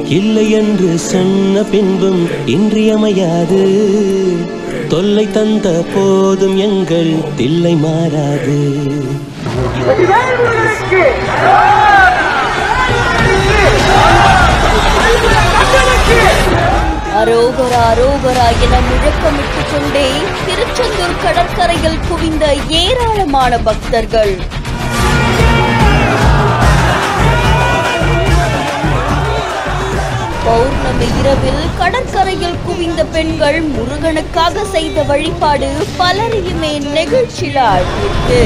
இல்லை என்று சொன்ன பின்பும் இன்றியமையாது. தொல்லை தந்த போதும் எங்கள் தில்லை மாறாது. அரோகரா அரோகரா என முழக்கமிட்டுக் கொண்டே திருச்செந்தூர் கடற்கரையில் குவிந்த ஏராளமான பக்தர்கள். பௌர்ணமி இரவில் கடற்கரையில் குவிந்த பெண்கள் முருகனுக்காக செய்த வழிபாடு பலரையுமே நெகிழ்ச்சியில் ஆழ்த்தியது.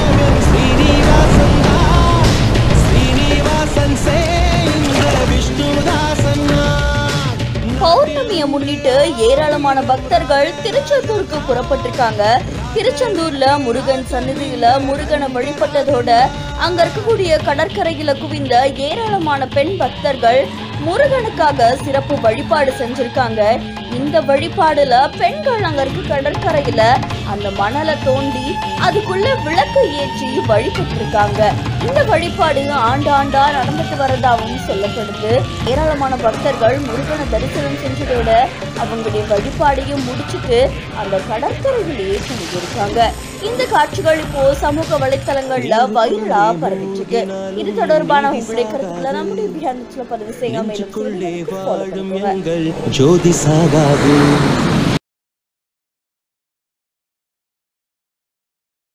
பௌர்ணமியை முன்னிட்டு ஏராளமான பக்தர்கள் திருச்செந்தூருக்கு புறப்பட்டிருக்காங்க. திருச்செந்தூர்ல முருகன் சந்நிதியில முருகனை வழிபட்டதோட அங்க இருக்கக்கூடிய கடற்கரையில குவிந்த ஏராளமான பெண் பக்தர்கள் முருகனுக்காக சிறப்பு வழிபாடு செஞ்சிருக்காங்க. இந்த வழிபாடுல பெண்கள் அங்க இருக்க கடற்கரையில அந்த மணலை தோண்டி அதுக்குள்ள விளக்கு ஏற்றி வழிபட்டிருக்காங்க. இந்த வழிபாடு ஆண்டாண்டா நடந்துட்டு வரதாகவும் சொல்லப்படுது. ஏராளமான பக்தர்கள் முருகனை தரிசனம் செஞ்சதோட அவங்களுடைய வழிபாடையும் முடிச்சுட்டு அந்த கடற்கரையிலேயே தங்கியிருக்காங்க. இந்த காட்சிகள் இப்போ சமூக வலைத்தளங்கள்ல வைரலா பரவிட்டு. இது தொடர்பான உங்களுடைய கருத்துக்களை நம்முடைய பிஹாண்ட் பதிவு செய்யாம ஜோதி சாகாது.